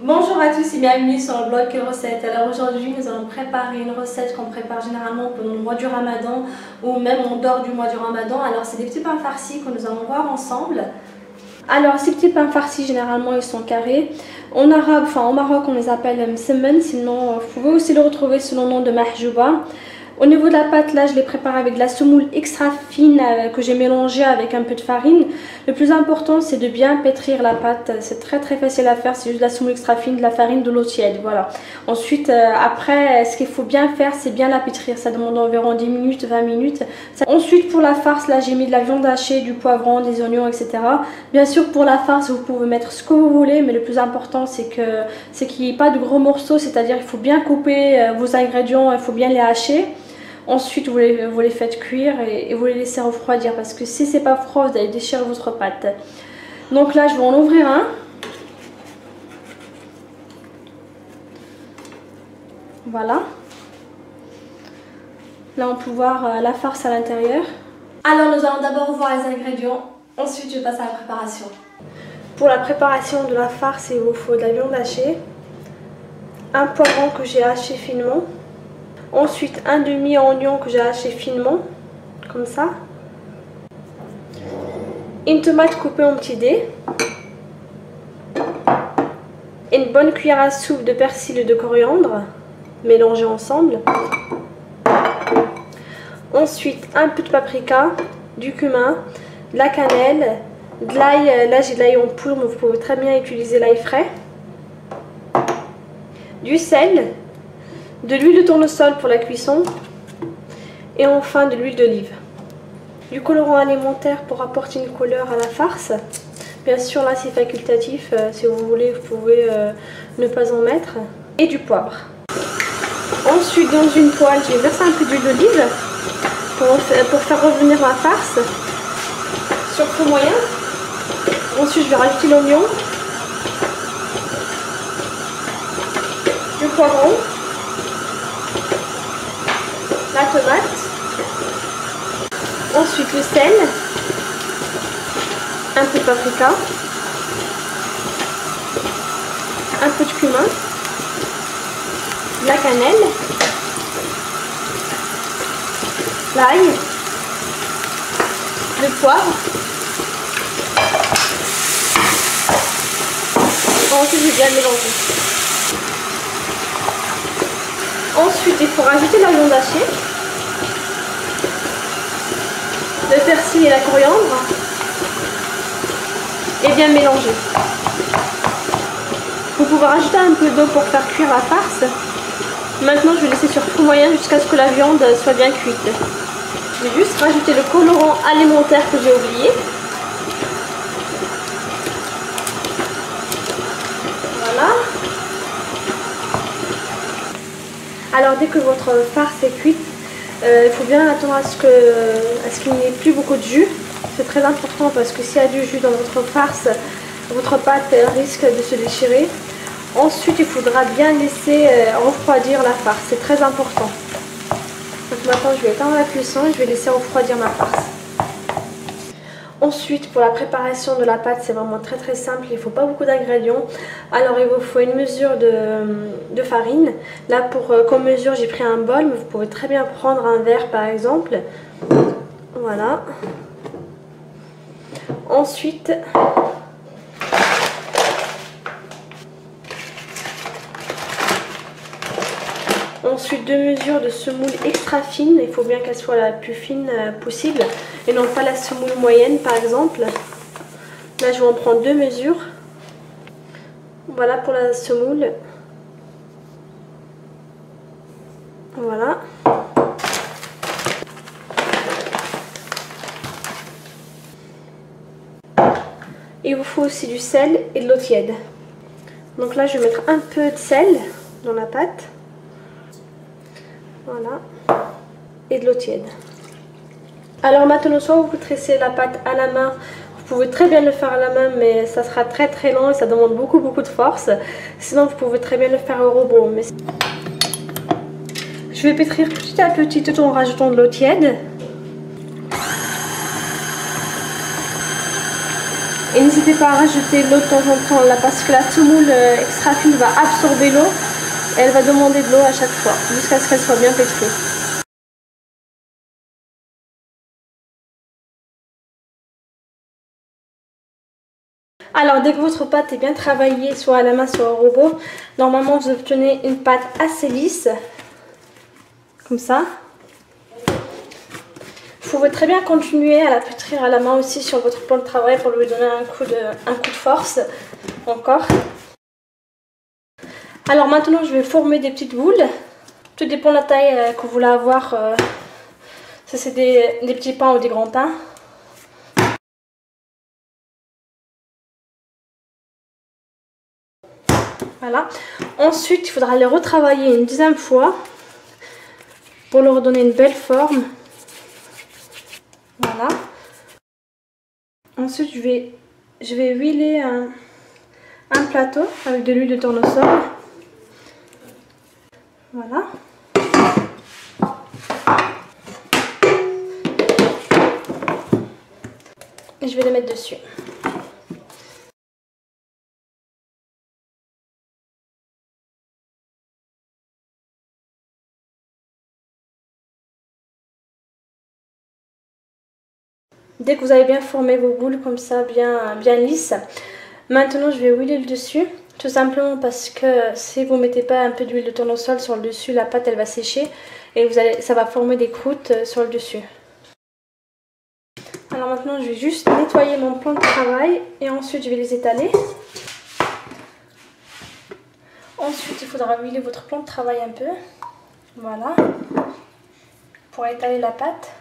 Bonjour à tous et bienvenue sur le blog Quelle Recette. Alors aujourd'hui nous allons préparer une recette qu'on prépare généralement pendant le mois du Ramadan ou même en dehors du mois du Ramadan. Alors c'est des petits pains farcis que nous allons voir ensemble. Alors ces petits pains farcis généralement ils sont carrés. En arabe, enfin au Maroc on les appelle msemen, sinon vous pouvez aussi le retrouver sous le nom de mahjouba. Au niveau de la pâte, là je l'ai préparée avec de la semoule extra fine que j'ai mélangée avec un peu de farine. Le plus important c'est de bien pétrir la pâte, c'est très facile à faire, c'est juste de la semoule extra fine, de la farine, de l'eau tiède, voilà. Ensuite après ce qu'il faut bien faire c'est bien la pétrir, ça demande environ 10 minutes, 20 minutes. Ensuite pour la farce, là j'ai mis de la viande hachée, du poivron, des oignons, etc. Bien sûr pour la farce vous pouvez mettre ce que vous voulez, mais le plus important c'est qu'il n'y ait pas de gros morceaux, c'est-à-dire il faut bien couper vos ingrédients, il faut bien les hacher. Ensuite vous les faites cuire et vous les laissez refroidir parce que si c'est pas froid vous allez déchirer votre pâte. Donc là je vais en ouvrir un. Voilà. Là on peut voir la farce à l'intérieur. Alors nous allons d'abord voir les ingrédients, ensuite je passe à la préparation. Pour la préparation de la farce il vous faut de la viande hachée, un poivron que j'ai haché finement. Ensuite, un demi-oignon que j'ai haché finement, comme ça. Une tomate coupée en petits dés. Une bonne cuillère à soupe de persil et de coriandre, mélangés ensemble. Ensuite, un peu de paprika, du cumin, de la cannelle, de l'ail. Là, j'ai de l'ail en poudre, mais vous pouvez très bien utiliser l'ail frais. Du sel. De l'huile de tournesol pour la cuisson et enfin de l'huile d'olive. Du colorant alimentaire pour apporter une couleur à la farce. Bien sûr là c'est facultatif, si vous voulez vous pouvez ne pas en mettre. Et du poivre. Ensuite dans une poêle je vais verser un peu d'huile d'olive pour faire revenir la farce sur feu moyen. Ensuite je vais rajouter l'oignon, du poivron, la tomate, ensuite le sel, un peu de paprika, un peu de cumin, de la cannelle, l'ail, le poivre. Ensuite je vais bien mélanger. Ensuite il faut rajouter la viande hachée, le persil et la coriandre et bien mélanger. Vous pouvez rajouter un peu d'eau pour faire cuire la farce. Maintenant je vais laisser sur feu moyen jusqu'à ce que la viande soit bien cuite. Je vais juste rajouter le colorant alimentaire que j'ai oublié. Voilà. Alors dès que votre farce est cuite, il faut bien attendre à ce qu'il n'y ait plus beaucoup de jus. C'est très important parce que s'il y a du jus dans votre farce, votre pâte risque de se déchirer. Ensuite il faudra bien laisser refroidir la farce, c'est très important. Donc maintenant je vais éteindre la cuisson et je vais laisser refroidir ma farce. Ensuite pour la préparation de la pâte c'est vraiment très simple, il ne faut pas beaucoup d'ingrédients. Alors il vous faut une mesure de farine. Là comme mesure j'ai pris un bol, mais vous pouvez très bien prendre un verre par exemple. Voilà. Ensuite deux mesures de semoule extra fine, il faut bien qu'elle soit la plus fine possible et non pas la semoule moyenne par exemple. Là je vais en prendre 2 mesures. Voilà pour la semoule. Voilà. Il vous faut aussi du sel et de l'eau tiède. Donc là je vais mettre un peu de sel dans la pâte. Voilà. Et de l'eau tiède. Alors maintenant soit vous tressez la pâte à la main. Vous pouvez très bien le faire à la main mais ça sera très lent et ça demande beaucoup de force. Sinon vous pouvez très bien le faire au robot. Mais je vais pétrir petit à petit tout en rajoutant de l'eau tiède. Et n'hésitez pas à rajouter l'eau de temps en temps là parce que la semoule extra fine va absorber l'eau et elle va demander de l'eau à chaque fois jusqu'à ce qu'elle soit bien pétrie. Alors dès que votre pâte est bien travaillée, soit à la main, soit au robot, normalement vous obtenez une pâte assez lisse, comme ça. Vous pouvez très bien continuer à la pétrir à la main aussi sur votre plan de travail pour lui donner un coup de force encore. Alors maintenant je vais former des petites boules. Tout dépend de la taille que vous voulez avoir. Ça c'est des petits pains ou des grands pains. Voilà. Ensuite il faudra les retravailler une deuxième fois pour leur donner une belle forme. Voilà. Ensuite, je vais huiler un plateau avec de l'huile de tournesol. Voilà. Et je vais les mettre dessus. Dès que vous avez bien formé vos boules comme ça, bien lisses, maintenant je vais huiler le dessus. Tout simplement parce que si vous ne mettez pas un peu d'huile de tournesol sur le dessus, la pâte elle va sécher et ça va former des croûtes sur le dessus. Alors maintenant je vais juste nettoyer mon plan de travail et ensuite je vais les étaler. Ensuite il faudra huiler votre plan de travail un peu. Voilà. Pour étaler la pâte.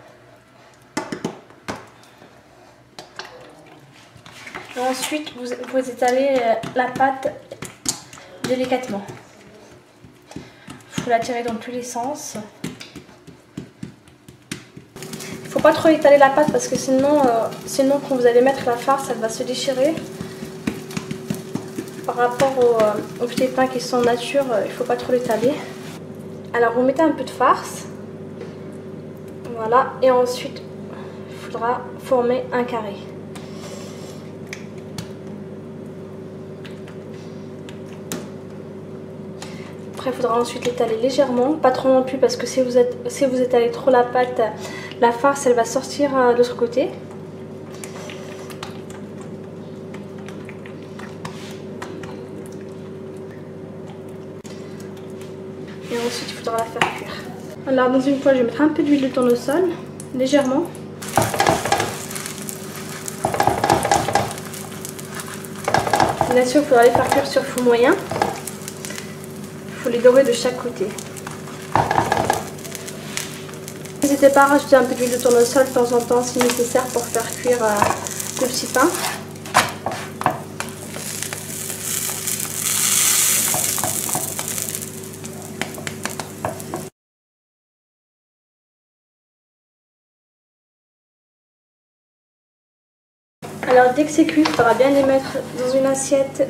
Ensuite, vous étalez la pâte délicatement. Il faut la tirer dans tous les sens. Il ne faut pas trop étaler la pâte parce que sinon quand vous allez mettre la farce, elle va se déchirer. Par rapport aux petits pains qui sont nature, il ne faut pas trop l'étaler. Alors, vous mettez un peu de farce. Voilà. Et ensuite, il faudra former un carré. Après, il faudra ensuite l'étaler légèrement, pas trop non plus parce que si vous étalez trop la pâte, la farce elle va sortir de l'autre côté. Et ensuite, il faudra la faire cuire. Alors, dans une poêle, je vais mettre un peu d'huile de tournesol, légèrement. Bien sûr, il faudra les faire cuire sur feu moyen. Il faut les dorer de chaque côté. N'hésitez pas à rajouter un peu d'huile de tournesol de temps en temps si nécessaire pour faire cuire le petit pain. Alors dès que c'est cuit, il faudra bien les mettre dans une assiette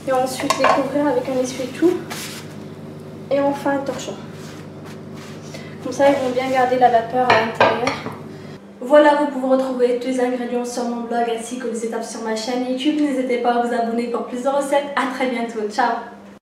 et ensuite les couvrir avec un essuie-tout et enfin un torchon. Comme ça, ils vont bien garder la vapeur à l'intérieur. Voilà, vous pouvez retrouver tous les ingrédients sur mon blog ainsi que les étapes sur ma chaîne YouTube. N'hésitez pas à vous abonner pour plus de recettes. À très bientôt. Ciao!